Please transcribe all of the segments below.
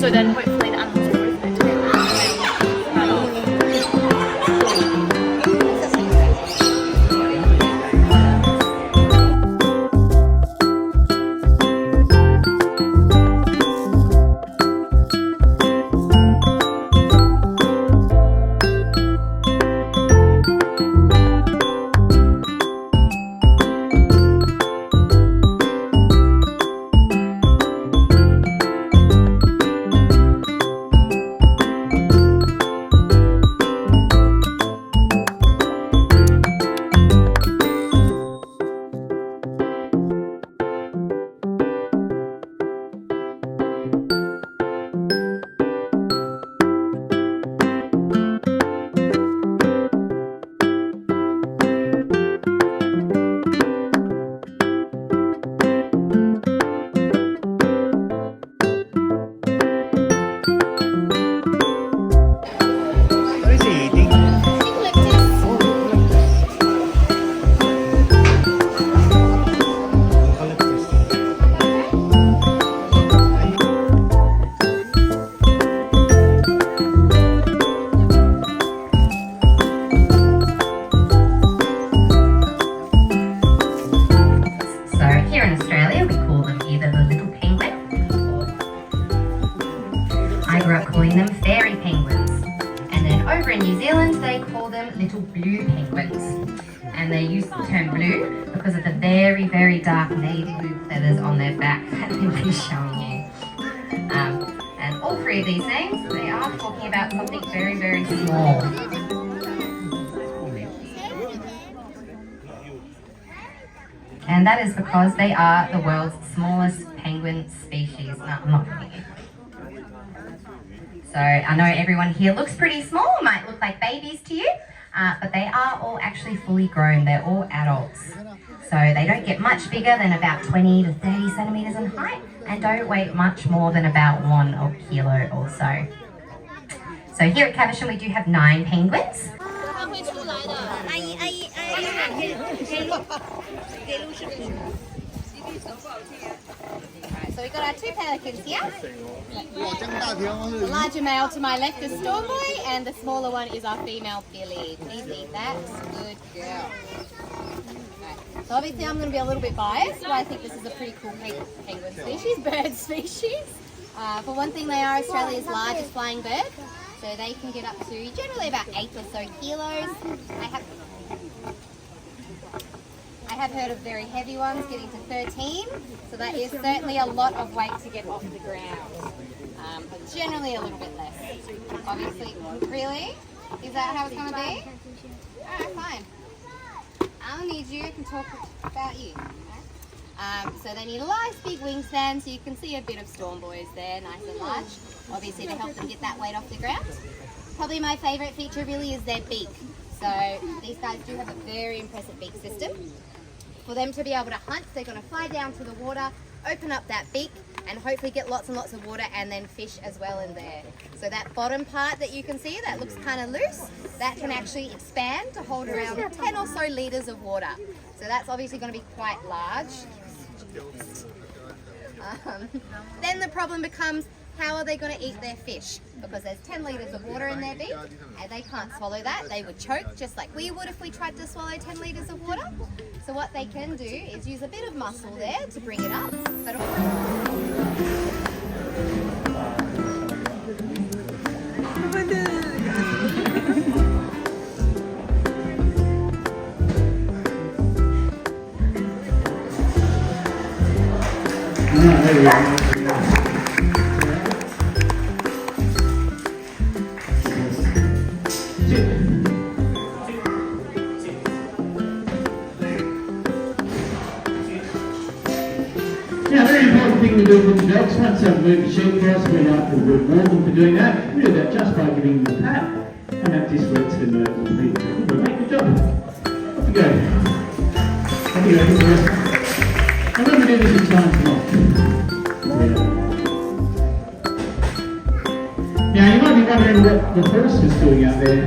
So then hopefully the animals will move it to get calling them fairy penguins. And then over in New Zealand, they call them little blue penguins. And they use the term blue because of the very, very dark navy blue feathers on their back that they'll be showing you. And all three of these names, they are talking about something very, very small. And that is because they are the world's smallest penguin species. No, I'm not kidding you. So I know everyone here looks pretty small, might look like babies to you, but they are all actually fully grown. They're all adults. So they don't get much bigger than about 20 to 30 centimetres in height and don't weigh much more than about 1 kilo or so. So here at Caversham we do have 9 penguins. So we've got our 2 pelicans here. The larger male to my left is Storm Boy, and the smaller one is our female Billy. Please eat that. Good girl. Right. So obviously I'm going to be a little bit biased, but I think this is a pretty cool penguin species, bird species. For one thing, they are Australia's largest flying bird, so they can get up to generally about 8 or so kilos. I have heard of very heavy ones getting to 13, so that is certainly a lot of weight to get off the ground, but generally a little bit less. Obviously, really? Is that how it's going to be? Alright, fine. I'll need you to talk about you. So they need a nice big wingspan, so you can see a bit of Storm Boys there, nice and large, obviously to help them get that weight off the ground. Probably my favourite feature really is their beak. So these guys do have a very impressive beak system. For them to be able to hunt, they're going to fly down to the water, open up that beak, and hopefully get lots and lots of water and then fish as well in there. So that bottom part that you can see that looks kind of loose, that can actually expand to hold around 10 or so litres of water. So that's obviously going to be quite large. Then the problem becomes, how are they going to eat their fish? Because there's 10 litres of water in their beak and they can't swallow that. They would choke just like we would if we tried to swallow 10 litres of water. So what they can do is use a bit of muscle there to bring it up. But Now, a very important thing we do with the dogs, once they've moved the sheep for us, we like to reward them for doing that. We do that just by giving them a pat, and that just lets them know that we make the job. Off you go. Off you go, guys. And when we do this in time for off. Now, you might be wondering what the horse was doing out there.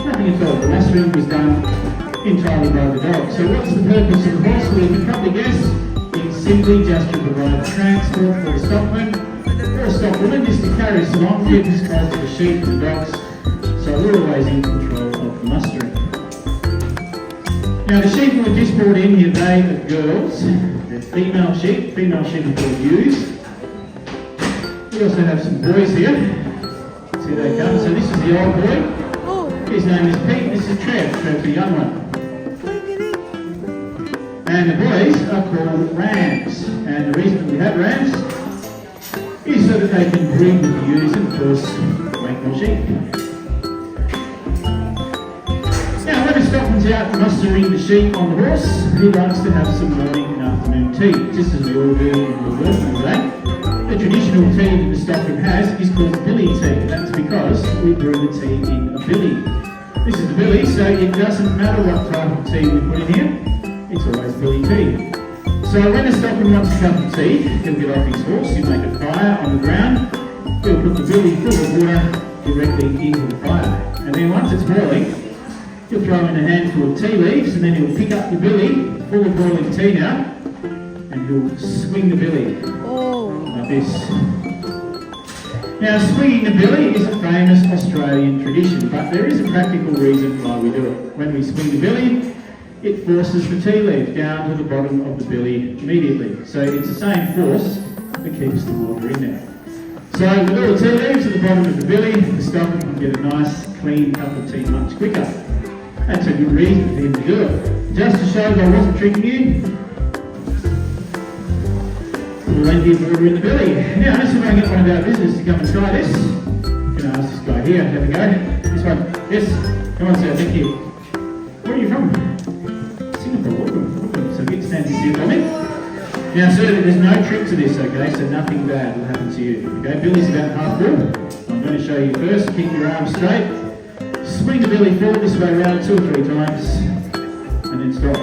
Nothing at all. The mastering was done entirely by the dog. So what's the purpose of the horse? Well, you can probably guess. It's simply just to provide transport for a stockman or a stock woman just to carry us along, keep us close to the sheep and the dogs, so we're always in control of the mustering. Now the sheep that were just brought in here, they are girls. They're female sheep. Female sheep are called ewes. We also have some boys here. See they come. So this is the old boy. His name is Pete. This is Trev. Trev's the young one. And the boys are called rams. And the reason that we have rams is so that they can breed with the ewes and of course make more sheep. Now when a stockman's out mustering the sheep on the horse, he likes to have some morning and afternoon tea, just as we all do in the working day. The traditional tea that the stockman has is called billy tea. That's because we brew the tea in a billy. This is the billy, so it doesn't matter what type of tea we put in here, it's always billy tea. So when a stockman wants a cup of tea, he'll get off his horse, he'll make a fire on the ground, he'll put the billy full of water directly into the fire. And then once it's boiling, he'll throw in a handful of tea leaves and then he'll pick up the billy full of boiling tea now and he'll swing the billy like this. Now swinging the billy is a famous Australian tradition, but there is a practical reason why we do it. When we swing the billy, it forces the tea leaf down to the bottom of the billy immediately. So it's the same force that keeps the water in there. So with all the tea leaves at the bottom of the billy, the stockman can get a nice clean cup of tea much quicker. That's a good reason for him to do it. Just to show that I wasn't tricking you, we'll then give water in the belly. Now, unless you want to get one of our visitors to come and try this, you can ask this guy here. Have a go. This one. Yes. Come on, sir. Thank you. Where are you from? Singapore. Welcome. So get standing here for me. Now, sir, there's no trick to this, okay? So nothing bad will happen to you. Okay, Billy's about half full. I'm going to show you first. Keep your arms straight. Swing the belly forward this way around 2 or 3 times and then stop.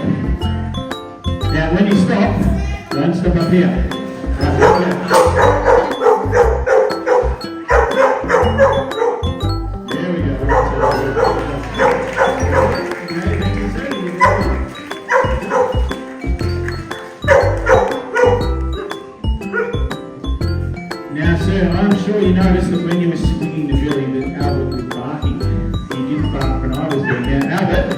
Now when you stop, don't stop up here. Right here. There we go. Okay, thank you, sir. Now sir, I'm sure you noticed that when you were swinging the belly that Albert was barking. When I was doing that. Albert,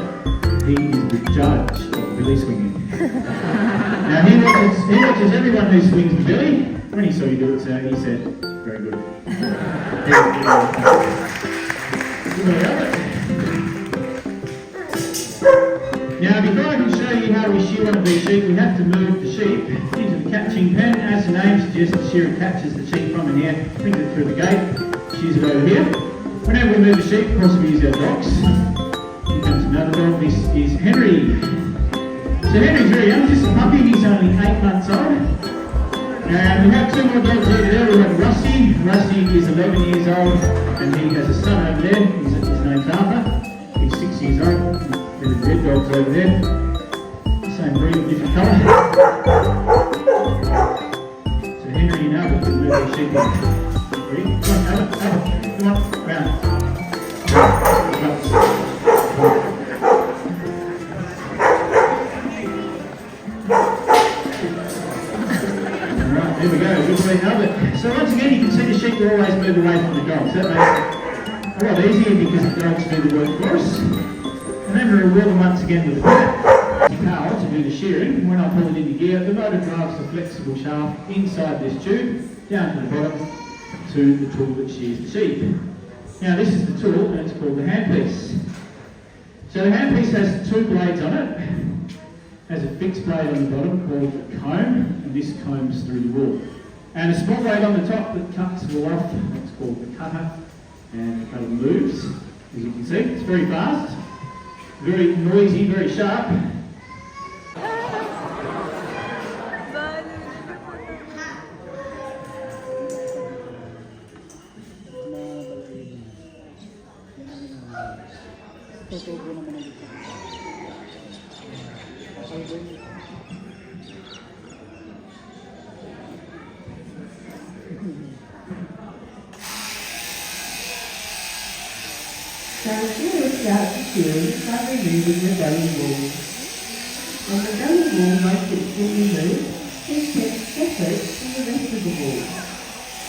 he is the judge of billy swinging. Now he watches everyone who swings the billy. When he saw you do it, sir, he said, very good. Now before I can show you how we shear one of these sheep, we have to move the sheep into the catching pen. As the name suggests, the shearer catches the sheep from in here, brings it through the gate, shears it over here. Whenever we move the sheep, of course we use our dogs. Here comes another dog. This is Henry. So Henry's very young, just a puppy. He's only 8 months old. And we have 2 more dogs over there. We have Rusty. Rusty is 11 years old and he has a son over there. His name's Arthur. He's 6 years old. There's red dogs over there. Same breed, different colour. So Henry and Albert can move the sheep in. Ready? Come on, Albert. Come on, round. Right, there we go. Good way, Albert. So once again, you can see the sheep will always move away from the dogs. That makes it a lot easier because the dogs do the work for us. And then we reward them once again with the power to do the shearing. When I pull it into gear, the motor drives the flexible shaft inside this tube, down to the bottom, to the tool that shears the sheep. Now this is the tool and it's called the handpiece. So the handpiece has 2 blades on it. Has a fixed blade on the bottom called the comb, and this combs through the wool. And a small blade on the top that cuts the wool off, it's called the cutter, and the cutter moves, as you can see. It's very fast, very noisy, very sharp. So here we start the shearing by removing the belly wool. When the belly wool makes it fully loose, it gets separate from the rest of the wool.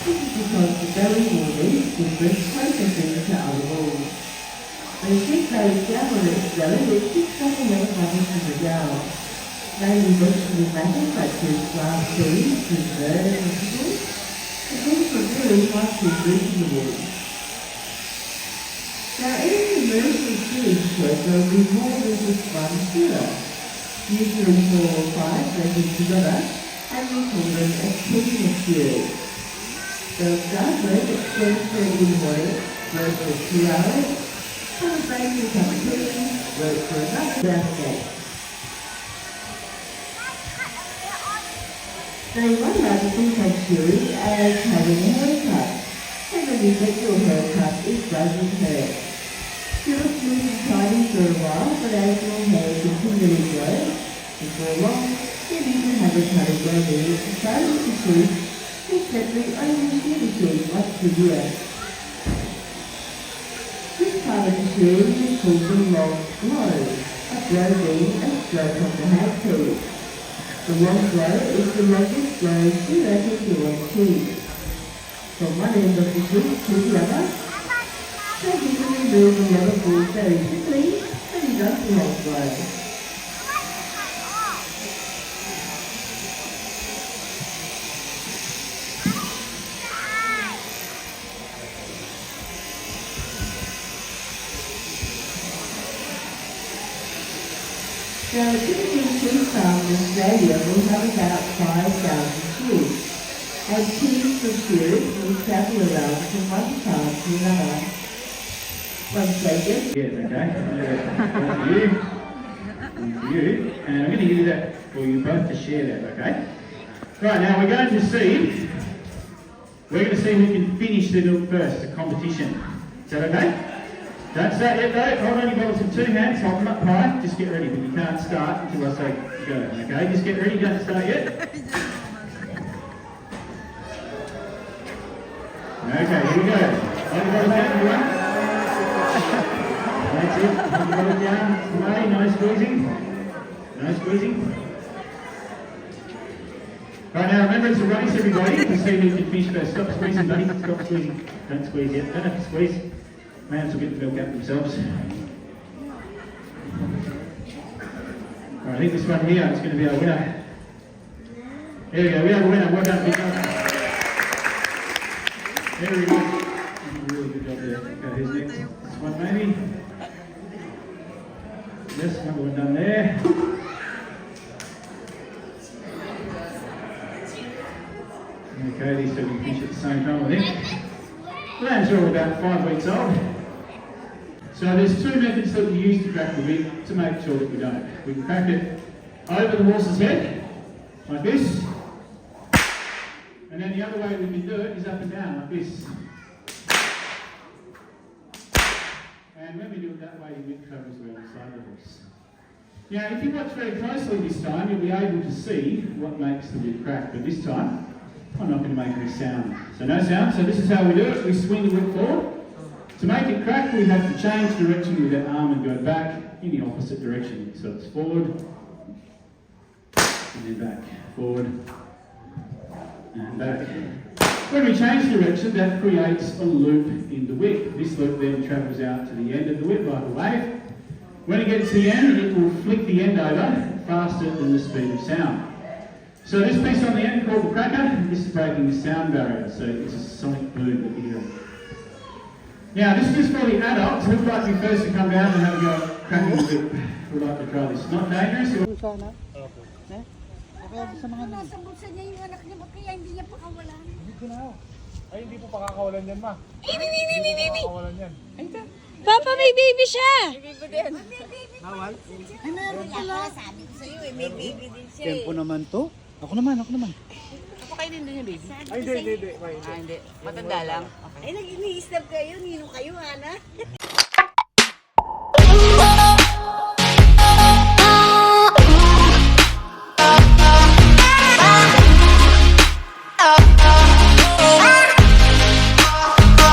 This is because the belly wall is different processing to other walls. When a sheep lays down on its belly, it picks up a lot of matter from the ground, mainly vegetable matter such as grass seeds and bird and vegetables, and also very much roots in the wall. Now, any emergency sheep shed will be more than just one shearer, usually 4 or 5 working together, and we call them a team of shearers. They'll start work at 7:30 in the morning, work for 2 hours, have a break for a cup of tea, work for another day. They run out to think of shearing as having a haircut, and when you get your haircut, it doesn't hurt. You look neat and tidy for a while, but as your hair continually grows, before long, you'll even have a cut of grey hair to silence the sheep, except we only shear the sheep once a year. This part of the shearing is called the long blow, a blow being a stroke of the handpiece. The long blow is the longest blow shearer can do on sheep. From one end of the sheep to the other, so he can remove a lot of wool very quickly when he does the long blow. Now, a typical sheep farm in Australia will have about 5,000 sheep, and teams of shearers will travel around from one farm to another. One second. Yes, okay. Thank you. Thank you. And I'm going to give you that for you both to share that, okay? Right, now we're going to see who can finish the milk first, the competition. Is that okay? Don't start yet though. Hold on your bottles with 2 hands, hold them up high. Just get ready, but you can't start until I say go, okay? Just get ready, don't start yet. Okay, here we go. Hold your bottles down, everyone. That's it. Hold your bottles down. Away, no squeezing. No squeezing. Right, now remember it's a race, everybody, to see who can finish first. Stop squeezing, buddy. Stop squeezing. Don't squeeze yet. Don't have to squeeze. Mans will get the milk out themselves. Right, I think this one here is going to be our winner. There we go, we have a winner. Well done, big done. Very good. Really good job there. Okay, who's next? This one maybe? Yes, another one done there. Okay, these two can finish at the same time, I think. Lambs are all about 5 weeks old. So there's 2 methods that we use to crack the whip to make sure that we don't. We can crack it over the horse's head, like this. And then the other way we can do it is up and down, like this. And when we do it that way, the whip travels around the side of the horse. Now, if you watch very closely this time, you'll be able to see what makes the whip crack. But this time, I'm not going to make any sound. So no sound. So this is how we do it. We swing the whip forward. To make it crack, we have to change direction with our arm and go back in the opposite direction. So it's forward, and then back. Forward, and back. When we change direction, that creates a loop in the whip. This loop then travels out to the end of the whip like a wave. When it gets to the end, it will flick the end over faster than the speed of sound. So this piece on the end called the cracker, this is breaking the sound barrier, so it's a sonic boom that you hear. Now this is for the adults. Who'd like to be first to come down and have a go at cracking the whip? Who'd like to try this? Not dangerous? Nasa bulsa niya yung anak niya, kaya hindi niya pakawalan. Hindi ko na. Ay, hindi po pakakawalan yan, ma. Baby! Pakakawalan yan. Papa, may baby siya! Baby ko din. Bawal? Ay, meron pala. Sabi ko sa'yo may baby din siya Tempo naman to. Ako naman. Pakainin din yung baby? Ay, hindi. Hindi. Matanda lang? Okay. Ay, nag-ini-snap kayo, nino kayo, Hana?